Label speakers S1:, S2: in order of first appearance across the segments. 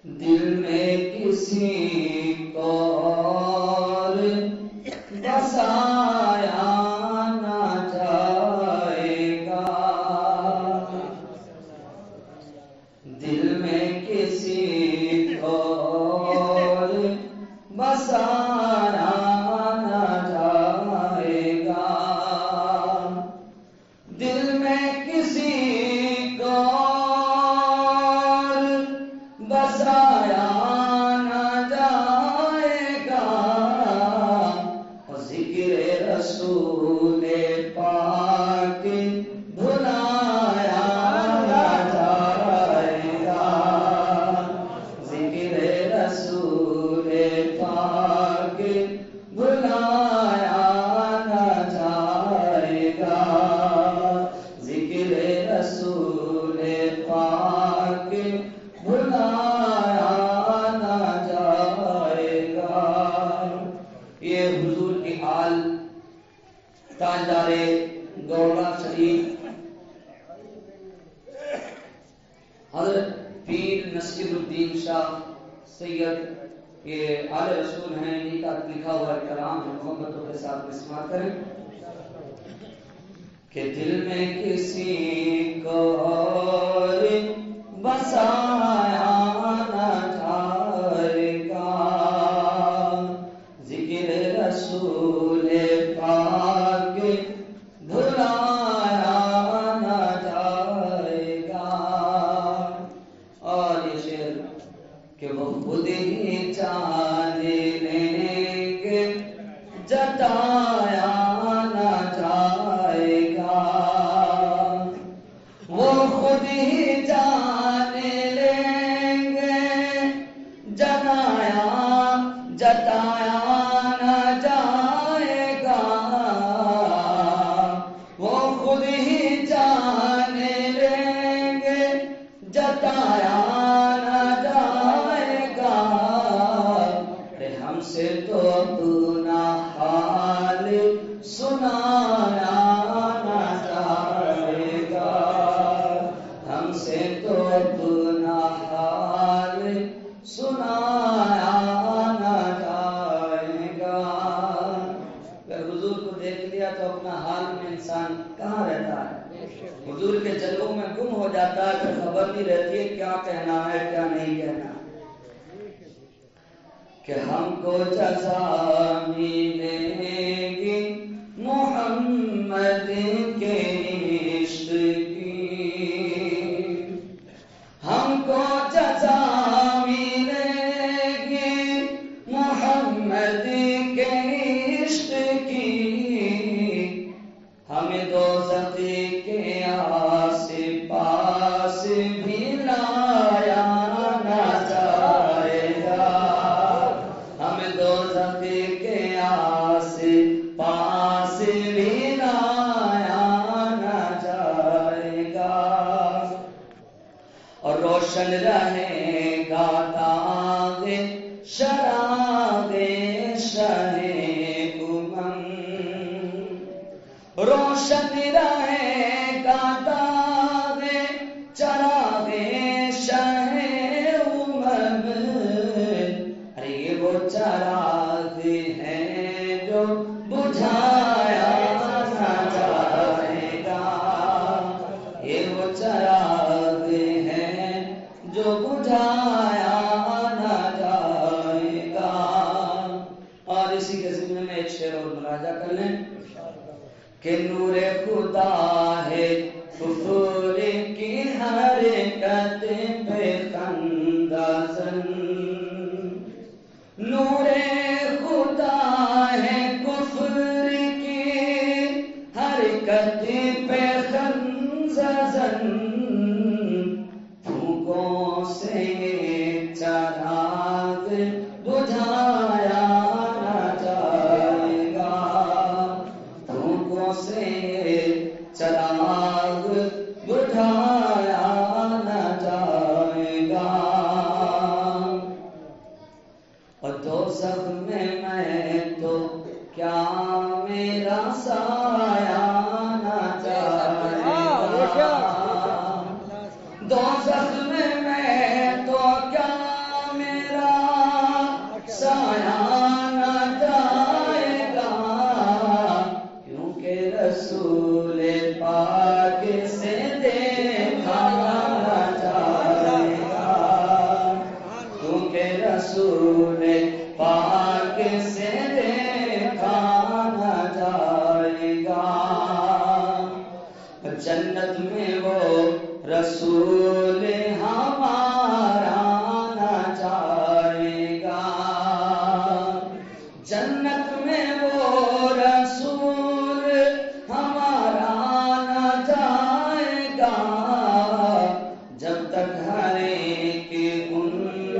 S1: دل میں کسی کو اور بسایا نہ جائے گا، دل میں کسی کو اور بسایا نہ جائے گا، دل میں کسی کو اور بسایا نہ جائے گا، اور ذکر رسول پاک بھلایا نہ جائے گا، ذکر رسول پاک بھلایا نہ جائے گا، ذکر رسول پاک بھلایا نہ جائے گا۔ یہ حضور کی حال تاجدار گوڑا شریف حضرت پیر نصیر الدین شاہ سید، یہ آل رسول ہیں، انہی کا لکھا ہوا کلام ہے، محبتوں کے ساتھ سماعت کریں کہ دل میں کسی کو اور بسایا نہ جائے گا، ذکر رسول پاک بھلایا نہ جائے گا۔ اور یہ شعر کہ وہ خود ہی جان لیں گے جتایا نہ جائے گا، وہ خود ہی جان لیں گے جتایا نہ جائے گا، وہ خود ہی جان لیں گے جتایا نہ جائے گا، ہم سے تو اپنا حال سنایا نہ جائے گا، ہم سے تو اپنا حال سنایا نہ جائے گا۔ اگر حضور کو دیکھ لیا تو اپنا حال میں انسان کہاں رہتا ہے؟ حضور کے جلووں میں گم ہو جاتا ہے، پھر خبر نہیں رہتی ہے کیا کہنا ہے کیا نہیں کہنا، کہ ہم کو جزا ملے گی محمد کے عشق کی، ہم کو جزا ملے گی محمد کے عشق کی، ہمیں دوزخ کے آس پاس بھی لایا نہ جائے گا، ہمیں دوزخ کے آس پاس بھی لایا نہ جائے گا، اور روشن رہے گا داغ شراب شہ امم، روشن رہے گا داغ چراغ شہ امم، ارے یہ وہ چراغ ہیں جو بجھایا نہ جائے گا، یہ وہ چراغ ہیں جو بجھایا نہ جائے گا۔ اور اسی کے ضمن میں ایک شعر اور مراجعہ کر لیں کہ نور خدا ہے کفر کی حرکت پہ خندہ زن، نور خدا ہے کفر کی حرکت پہ خندہ زن، پھونکوں سے چراغ بجھایا نہ جائے گا، پھونکوں سے چراغ بجھایا نہ جائے گا، اور دوزخ میں تو کیا میرا سایہ نہ جائے گا، دوزخ میں تو کیا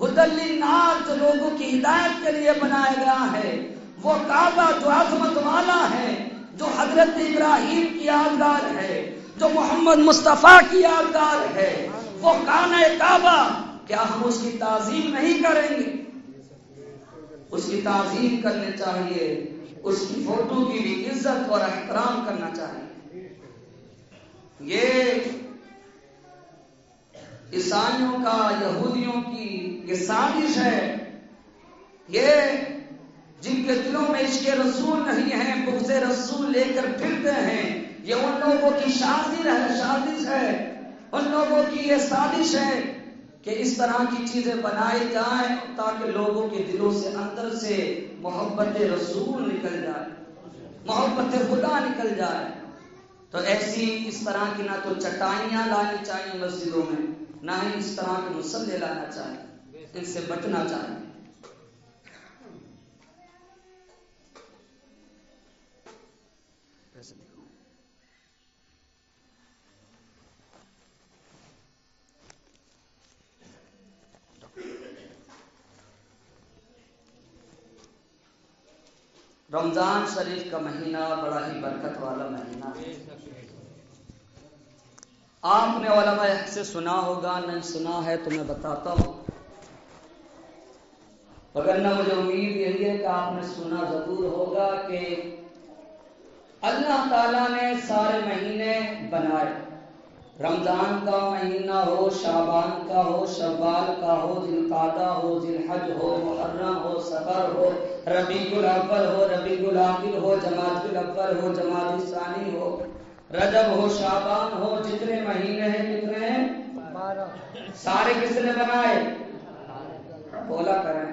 S1: ہدی للناس جو لوگوں کی ہدایت کے لیے بنایا گیا ہے، وہ کعبہ جو عظمت والا ہے، جو حضرت ابراہیم کی یادگار ہے، جو محمد مصطفیٰ کی یادگار ہے، وہ خانہ کعبہ، کیا ہم اس کی تعظیم نہیں کریں گے؟ اس کی تعظیم کرنی چاہیے، اس کی فوٹو کی بھی عزت اور احترام کرنا چاہیے۔ یہ عیسائیوں کا، یہودیوں کی یہ سازش ہے، یہ جن کے دلوں میں عشق رسول نہیں ہے، بغض رسول لے کر پھرتے ہیں، یہ ان لوگوں کی سازش ہے، ان لوگوں کی یہ سازش ہے کہ اس طرح کی چیزیں بنائی جائیں تاکہ لوگوں کے دلوں سے اندر سے محبت رسول نکل جائے، محبت خدا نکل جائے۔ تو ایسی اس طرح کی نہ تو چٹائیاں لانی چاہیے مسجدوں میں، نہ ہی اس طرح کے مصلے لانا چاہیے، ان سے بچنا چاہیے۔ رمضان شریف کا مہینہ بڑا ہی برکت والا مہینہ ہے۔ آپ نے علماء سے سنا ہوگا، نہیں سنا ہے تو میں بتاتا ہوں، وگرنہ مجھے امید یہی ہے کہ آپ نے سنا ضرور ہوگا کہ اللہ تعالیٰ نے سارے مہینے بنائے، رمضان کا مہینہ ہو، شعبان کا ہو، شوال کا ہو، ذوالقعدہ ہو، ذوالحج ہو، محرم ہو، صفر ہو، ربیع الاول ہو، ربیع الاخر ہو، جمادی الاول ہو، جمادی الثانی ہو، رجب ہو، شعبان ہو، جتنے مہینے ہیں کتنے ہیں؟ 12۔ سارے کس نے بنائے؟ بولا کریں،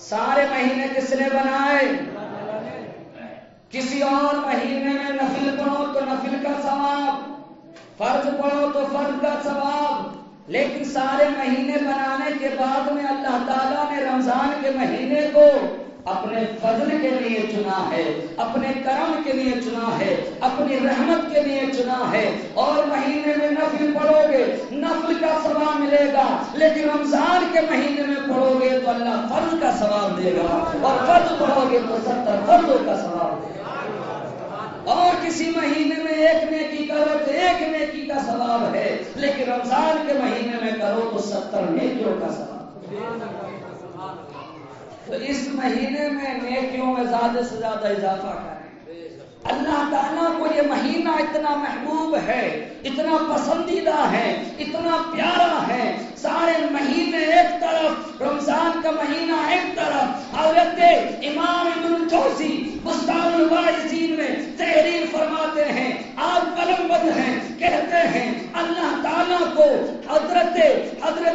S1: سارے مہینے کس نے بنائے؟ کسی اور مہینے میں نفل پڑھو تو نفل کا ثواب، فرض پڑھو تو فرض کا ثواب، لیکن سارے مہینے بنانے کے بعد میں اللہ تعالیٰ نے رمضان کے مہینے کو اپنے فضل کے لیے چنا ہے، اپنے کرم کے لیے چنا ہے، اپنی رحمت کے لیے چنا ہے۔ اور مہینے میں نفل پڑھو گے نفل کا ثواب ملے گا، لیکن رمضان کے مہینے میں پڑھو گے تو اللہ فرض کا ثواب دے گا، اور فرض پڑھو گے تو 70 فرضوں کا ثواب دے گا۔ اور کسی مہینے میں ایک نیکی کرو تو ایک نیکی کا ثواب ہے، لیکن رمضان کے مہینے میں کرو تو 70 نیکیوں کا ثواب۔ تو اس مہینے میں نیکیوں میں زیادہ سے زیادہ اضافہ کریں۔ اللہ تعالیٰ کو یہ مہینہ اتنا محبوب ہے، اتنا پسندیدہ ہے، اتنا پیارا ہے۔ سارے مہینے ایک طرف، رمضان کا مہینہ ایک طرف۔ حضرت امام ابن الجوزی بستان الواعظین میں تحریر فرماتے ہیں، آپ قلم بند ہیں، کہتے ہیں اللہ تعالیٰ کو حضرت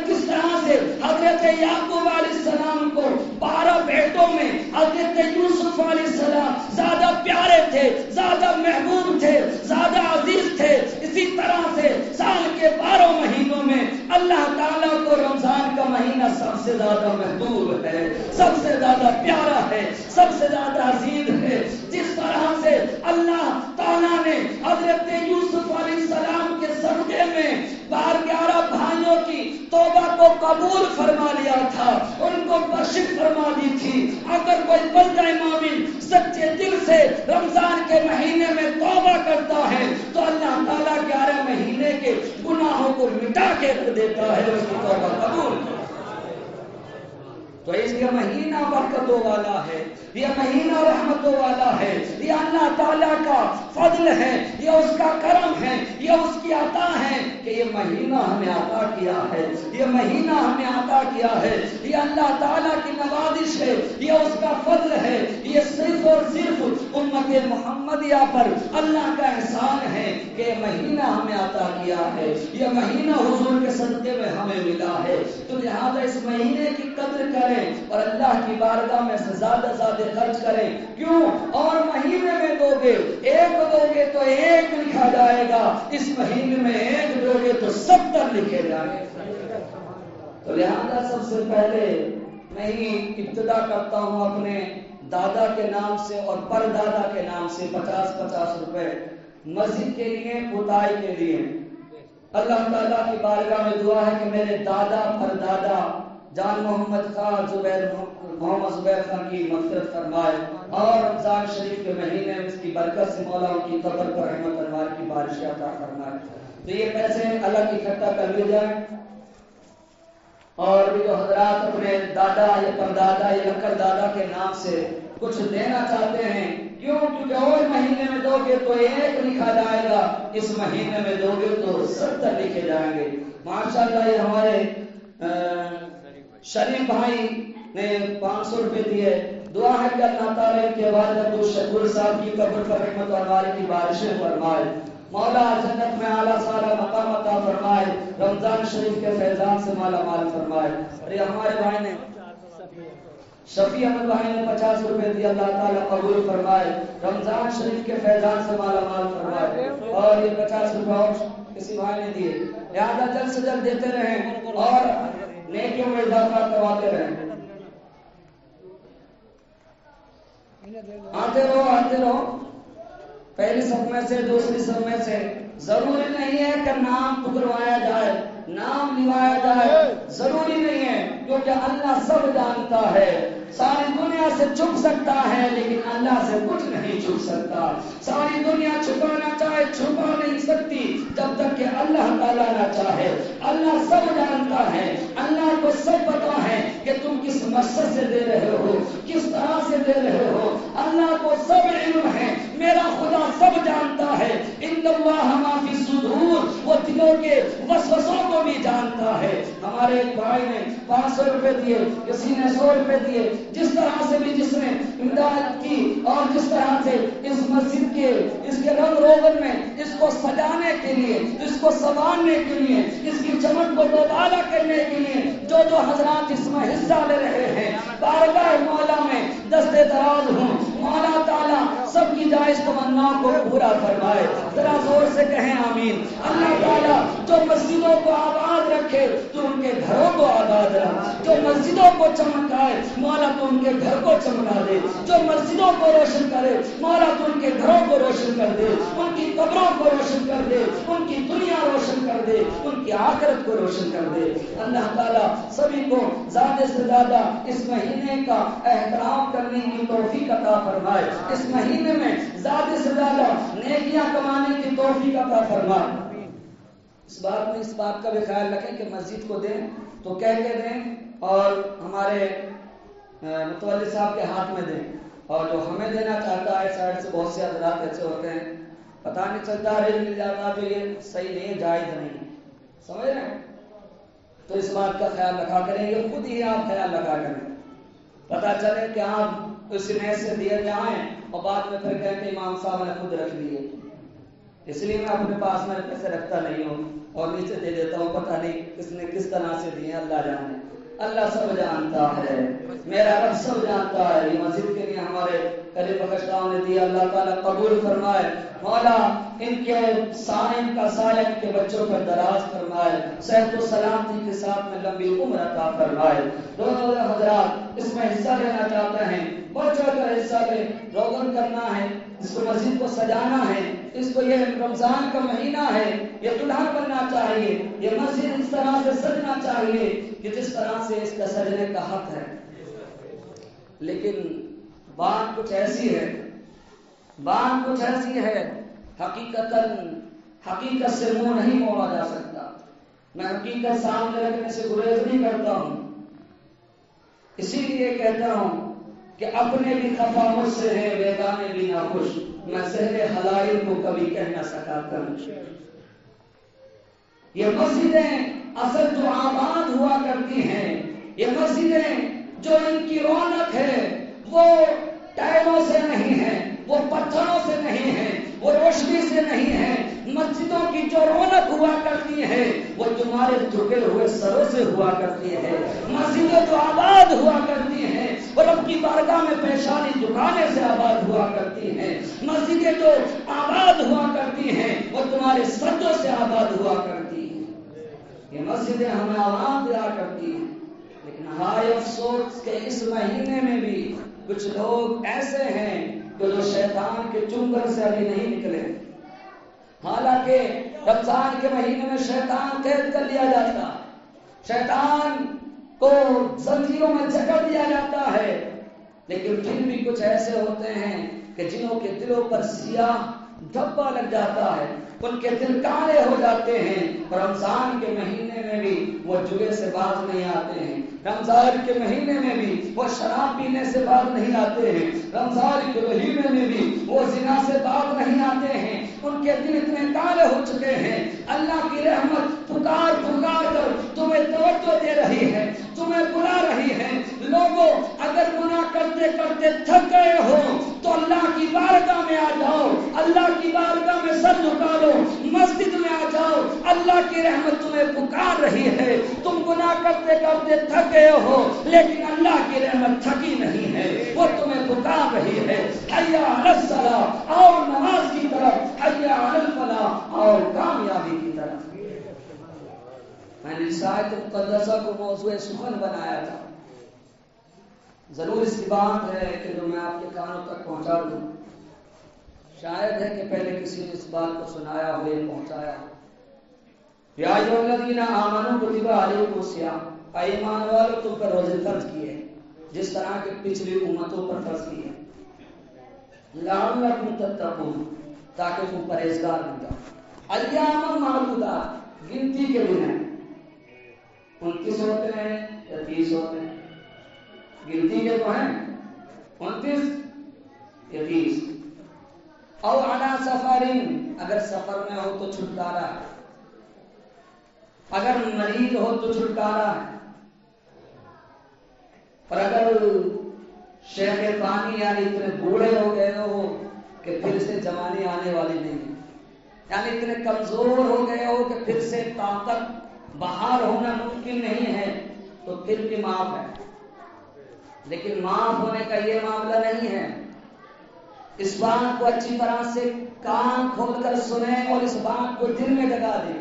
S1: کس طرح سے حضرت یعقوب علیہ السلام کو 12 بیٹوں میں حضرت یوسف علیہ السلام زیادہ پیارے تھے، زیادہ محبوب تھے، زیادہ عزیز تھے، اسی طرح سے سال کے 12 مہینوں میں اللہ تعالیٰ کو رمضان کا مہینہ سب سے زیادہ محبوب ہے، سب سے زیادہ پیارا ہے، سب سے زیادہ عزیز ہے۔ جس طرح سے اللہ تعالیٰ نے حضرت یوسف علیہ السلام کے صدقے میں 11 بھائیوں کی توبہ کو قبول فرما لیا تھا، ان کو بخشش فرما دی تھی۔ اگر کوئی بندہ مومن سچے دل سے رمضان کے مہینے میں توبہ کرتا ہے تو اللہ تعالیٰ 11 مہینے کے گناہوں کو مٹا کے رکھ دیتا ہے، اس کی توبہ قبول۔ تو اس یہ مہینہ برکتوں والا ہے، یہ مہینہ رحمتوں والا ہے، یہ اللہ تعالیٰ کا فضل ہے، یہ اس کا کرم ہے، یہ اس کی عطا ہے کہ یہ مہینہ ہمیں عطا کیا ہے، یہ مہینہ ہمیں عطا کیا ہے، یہ اللہ تعالیٰ کی نوازش ہے، یہ اس کا فضل ہے، یہ صرف اور صرف امت محمدیہ پر اللہ کا احسان ہے کہ یہ مہینہ ہمیں عطا کیا ہے، یہ مہینہ حضور کے صدقے میں ہمیں ملا ہے۔ تو لہذا اس مہینے کی قدر کریں اور اللہ کی بارگاہ میں سے زیادہ زیادہ خرچ کریں۔ کیوں؟ اور مہینے میں دو گے، ایک دو گے تو ایک لکھا جائے گا، اس مہینے میں ایک دو گے تو 70 لکھے جائیں گے۔ تو لہذا سب سے پہلے میں ہی ابتدا کرتا ہوں اپنے دادا کے نام سے اور پر دادا کے نام سے 50 روپے مسجد کے لیے، پتائی کے لیے۔ اللہ تعالیٰ کی بارگاہ میں دعا ہے کہ میرے دادا پر دادا جان محمد خان محمد زبیر خان کی مغفرت فرمائے، اور رمضان شریف کے مہینے میں اس کی برکت سے مولا ان کی قبر پر رحمت انوار کی بارش عطا فرمائے۔ تو یہ پیسے اللہ کی اکٹھا کر لیے جائیں، اور بھی جو حضرات اپنے دادا یا پردادا یا لکڑ دادا کے نام سے کچھ دینا چاہتے ہیں، کیونکہ اور مہینے میں دو گے تو 1 لکھا جائے گا، اس مہینے میں دو گے تو 70 لکھے جائیں گے۔ ماشاءاللہ یہ ہمارے شریف بھائی نے 500 روپے دیے۔ دعا ہے کہ اللہ تعالیٰ کے والد عبدالشکور صاحب کی قبر پر رحمت اور بارک کی بارشیں فرمائے، مولا جنت میں اعلیٰ سارا مقام عطا فرمائے، رمضان شریف کے فیضان سے مالا مال فرمائے۔ اور یہ ہمارے بھائی نے شفیع احمد بھائی نے 50 روپے دیے، اللہ تعالیٰ قبول فرمائے، رمضان شریف کے فیضان سے مالا مال فرمائے۔ اور یہ 50 روپے اور کسی بھائی نے دیے، لہٰذا جلد سے جلد دیتے رہیں اور نیکیوں میں اضافہ کرواتے رہیں۔ آتے رہو پہلی صف میں سے، دوسری صف میں سے۔ ضروری نہیں ہے کہ نام پکروایا جائے، نام لوایا جائے، ضروری نہیں ہے، کیونکہ اللہ سب جانتا ہے۔ ساری دنیا سے چھپ سکتا ہے لیکن اللہ سے کچھ نہیں چھپ سکتا۔ ساری دنیا چھپانا چاہے چھپا نہیں سکتی جب تک کہ اللہ تعالیٰ نہ چاہے۔ اللہ سب جانتا ہے، اللہ کو سب پتا ہے کہ تم کس مقصد سے دے رہے ہو، کس طرح سے دے رہے ہو۔ اللہ کو سب علم ہے، میرا خدا سب جانتا ہے۔ ان اللہ ما فی الصدور، وہ دلوں کے وسوسوں کو بھی جانتا ہے۔ ہمارے ایک بھائی نے 500 روپے دیے، کسی نے 100 روپے دیے، جس طرح سے بھی جس نے امداد کی، اور جس طرح سے اس مسجد کے اس کے رنگ روغن میں اس کو سجانے کے لیے، اس کو سنوارنے کے لیے، اس کی چمک کو دوبالا کرنے کے لیے جو حضرات اس میں حصہ لے رہے ہیں، بارگاہ مولا میں دستے دراز ہوں، مولا تعالیٰ سب کی جائز تمناؤں کو پورا فرمائے۔ ذرا زور سے کہیں آمین۔ اللہ تعالیٰ جو مسجدوں کو آباد رکھے تو ان کے گھروں کو آباد رکھ، جو مسجدوں کو چمکائے مولا تو ان کے گھر کو چمکا دے، جو مسجدوں کو روشن کرے مولا تو ان کے گھروں کو روشن کر دے، ان کی قبروں کو روشن کر دے، ان کی دنیا روشن کر دے، ان کی آخرت کو روشن کر دے۔ اللہ تعالیٰ سبھی کو زیادہ سے زیادہ اس مہینے کا احترام کرنے کی توفیق عطا فرمائے، اس مہینے میں زیادہ سے زیادہ نیکیاں کمانے کی توفیق عطا فرمائے۔ اس بات کا بھی خیال رکھیں کہ مسجد کو دیں تو کہہ کے دیں، اور ہمارے متولی صاحب کے ہاتھ میں دیں، اور جو ہمیں دینا چاہتا ہے سائڈ سے بہت سے حضرات ایسے ہوتے ہیں پتہ نہیں چلتا، ریل مل جاتا، تو یہ صحیح نہیں ہے، جائز نہیں، سمجھ رہے ہیں؟ تو اس بات کا خیال رکھا کریں، یہ خود ہی آپ خیال رکھا کریں، پتہ چلے کہ آپ اس نیت سے دیے جائیں اور بعد میں پھر کہیں کہ امام صاحب نے خود رکھ لیے۔ اس لیے میں اپنے پاس میں پیسے رکھتا نہیں ہوں اور نیچے دے دیتا ہوں، پتہ نہیں کس نے کس طرح سے دیے، اللہ جانے۔ اللہ سب جانتا ہے، میرا رب سب جانتا ہے۔ یہ مسجد کے لیے ہمارے قریب بخشاؤں نے دیا، اللہ تعالیٰ قبول فرمائے، مولا ان کے سائن کا سایہ ان کے بچوں پر دراز فرمائے، صحت و سلامتی کے ساتھ میں لمبی عمر عطا فرمائے۔ دونوں حضرات اس میں حصہ لینا چاہتے ہیں، بڑھ چڑھ کر حصہ لے، روغن کرنا ہے، اس کو مسجد کو سجانا ہے، اس کو یہ رمضان کا مہینہ ہے، یہ دلہن بننا چاہیے، یہ مسجد اس طرح سے سجنا چاہیے کہ جس طرح سے اس کا سجنے کا حق ہے۔ لیکن بات کچھ ایسی ہے، بات کچھ ایسی ہے، حقیقت سے منہ نہیں موڑا جا سکتا۔ میں حقیقت سامنے رکھنے سے گریز نہیں کرتا ہوں، اسی لیے کہتا ہوں کہ اپنے بھی خفا مجھ سے ہے، بیگانے بھی ناخوش، میں سحر حلائل کو کبھی کہہ نہ سکا کر۔ یہ مسجدیں اصل جو آباد ہوا کرتی ہیں، یہ مسجدیں جو ان کی رونق ہے وہ ٹائلوں سے نہیں ہے، وہ پتھروں سے نہیں ہے، وہ روشنی سے نہیں ہے۔ مسجدوں کی جو رونق ہوا کرتی ہے وہ تمہارے جھکے ہوئے سروں سے ہوا کرتی ہے۔ مسجدیں جو آباد ہوا کرتی ہیں وہ رب کی بارگاہ میں پیشانی جھکانے سے آباد ہوا کرتی ہیں۔ مسجدیں جو آباد ہوا کرتی ہیں وہ تمہارے سجدوں سے آباد ہوا کرتی ہیں۔ یہ مسجدیں ہمیں آرام دیا کرتی ہیں، لیکن ہائے افسوس کہ اس مہینے میں بھی کچھ لوگ ایسے ہیں کہ جو شیطان کے چنگل سے ابھی نہیں نکلے۔ حالانکہ رمضان کے مہینے میں شیطان قید کر لیا جاتا، شیطان کو زنجیروں میں جکڑ دیا جاتا ہے، لیکن پھر بھی کچھ ایسے ہوتے ہیں کہ جنہوں کے دلوں پر سیاہ دھبا لگ جاتا ہے، ان کے دل کالے ہو جاتے ہیں، اور رمضان کے مہینے میں بھی وہ جوئے سے باز نہیں آتے ہیں، رمضان کے مہینے میں بھی وہ شراب پینے سے باز نہیں آتے ہیں، رمضان کے مہینے میں بھی وہ زنا سے باز نہیں آتے ہیں، ان کے دل اتنے کالے ہو چکے ہیں۔ اللہ کی رحمت پکار پکار کر تمہیں توجہ دے رہی ہے، تمہیں بلا رہی ہے۔ لوگوں اگر گناہ کرتے کرتے تھک گئے ہو تو اللہ کی بارگاہ میں آ جاؤ، اللہ کی بارگاہ میں سر جھکا لو، مسجد میں آ جاؤ، اللہ کی رحمت تمہیں پکار رہی ہے۔ تم گناہ کرتے کرتے تھک گئے ہو لیکن اللہ کی رحمت تھکی نہیں ہے، وہ تمہیں پکار رہی ہے۔ حی علی الصلاۃ، اور نماز کی طرف، حی علی الفلاح، اور کامیابی کی طرف۔ میں نے اس آیت مقدسہ کو موضوع سخن بنایا تھا، ضرور اس کی بات ہے کہ جو میں آپ کے کانوں تک پہنچا دوں۔ شاید ہے کہ پہلے کسی نے اس بات کو سنایا ہو یا پہنچایا ہو۔ یا ایھا الذین آمنوا کتب علیکم الصیام، اے ایمان والو تم پر روزے فرض کیے جس طرح کہ پچھلی امتوں پر فرض کیے، لعلکم تتقون، تاکہ تم پرہیزگار بن جاؤ۔ ایام معدودات، گنتی کے دن ہیں، 29 ہوتے ہیں یا 30 ہوتے ہیں، گنتی کے تو ہیں 29 یا 30۔ او علی سفرین، اگر سفر میں ہو تو چھٹکارا ہے، اگر مریض ہو تو چھٹکارا ہے، اور اگر شیخ فانی یعنی اتنے بوڑھے ہو گئے ہو کہ پھر سے جوانی آنے والی نہیں ہے، یعنی اتنے کمزور ہو گئے ہو کہ پھر سے طاقت بحال ہونا ممکن نہیں ہے، تو پھر بھی معاف ہے۔ لیکن معاف ہونے کا یہ معاملہ نہیں ہے۔ اس بات کو اچھی طرح سے کان کھول کر سنیں اور اس بات کو دل میں جگا دیں۔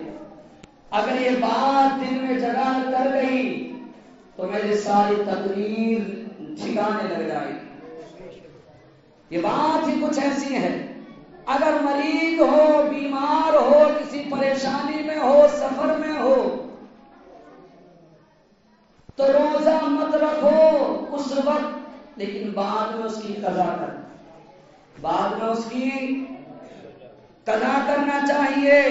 S1: اگر یہ بات دل میں جگہ کر گئی تو میری ساری تقریر ٹھکانے لگ جائے گی۔ یہ بات ہی کچھ ایسی ہے، اگر مریض ہو، بیمار ہو، کسی پریشانی میں ہو، سفر میں ہو، تو روزہ مت رکھو اس وقت، لیکن بعد میں اس کی قضا کر، بعد میں اس کی قضا کرنا چاہیے۔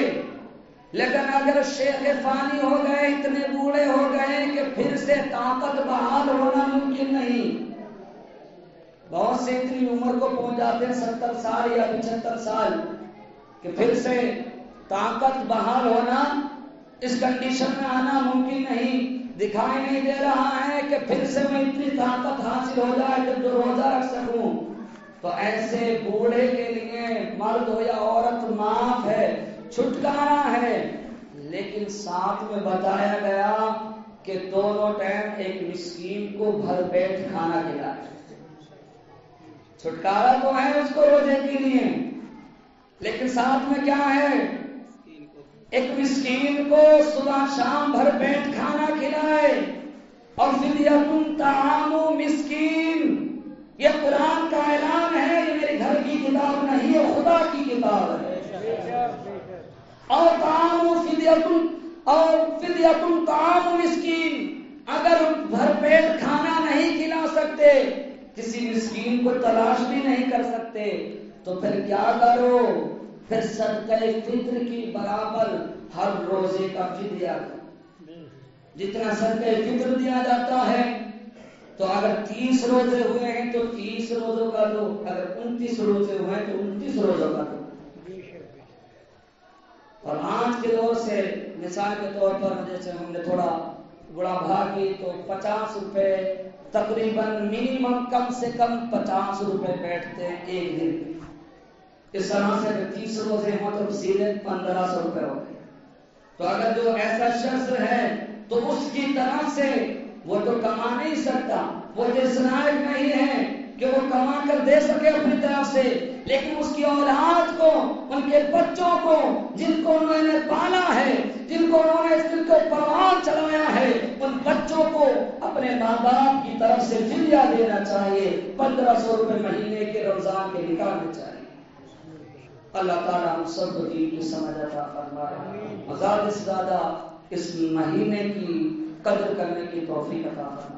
S1: لیکن اگر شیخ فانی ہو گئے، اتنے بوڑھے ہو گئے کہ پھر سے طاقت بحال ہونا ممکن نہیں، بہت سے اتنی عمر کو پہنچ جاتے ہیں 70 سال یا 75 سال کہ پھر سے طاقت بحال ہونا، اس کنڈیشن میں آنا ممکن نہیں، دکھائی نہیں دے رہا ہے کہ پھر سے میں اتنی طاقت حاصل ہو جائے کہ جو روزہ رکھ سکوں، تو ایسے بوڑھے کے لیے مرد ہو یا عورت معاف ہے، چھٹکارا ہے، لیکن ساتھ میں بتایا گیا کہ دونوں ٹائم ایک مسکین کو بھر پیٹ کھانا کھلائے۔ چھٹکارا تو ہے اس کو روزے کے لیے، لیکن ساتھ میں کیا ہے؟ ایک مسکین کو صبح شام بھر پیٹ کھانا کھلائے۔ اور فدیۃ طعام مسکین، یہ قرآن کا اعلان ہے، یہ میرے گھر کی کتاب نہیں ہے، خدا کی کتاب ہے۔ اور فدیۃ طعام مسکین، اگر بھر پیٹ کھانا نہیں کھلا سکتے، کسی مسکین کو تلاش بھی نہیں کر سکتے، تو پھر کیا کرو؟ پھر صدقہ فطر کی برابر ہر روزے کا فدیہ دو۔ جتنا صدقہ فطر دیا جاتا ہے، تو اگر 30 روزے ہوئے ہیں تو 30 روزوں کا دو، اگر 29 روزے ہوئے ہیں تو 29 روزوں کا دو۔ اور آج کے دور سے مثال کے طور پر جیسے ہم نے تھوڑا بڑھا کی تو 50 روپے تقریباً منیمم، کم سے کم 50 روپے بیٹھتے ہیں ایک دن۔ اس طرح سے اگر 30 روزے ہوں تو سیدھے 1500 روپے ہو گئے۔ تو اگر جو ایسا شخص ہے تو اس کی طرف سے وہ تو کما نہیں سکتا، وہ جس لائق نہیں ہے کہ وہ کما کر دے سکے اپنی طرف سے، لیکن اس کی اولاد کو، ان کے بچوں کو، جن کو انہوں نے پالا ہے، جن کو انہوں نے دل کو پروان چلایا ہے، ان بچوں کو اپنے ماں باپ کی طرف سے فدیہ دینا چاہیے، 1500 روپے مہینے کے رمضان کے نکالنے چاہیے۔ اللہ تعالیٰ ہم سب کو دین کی سمجھ عطا فرمائے، زیادہ سے زیادہ اس مہینے کی قدر کرنے کی توفیق عطا فرما۔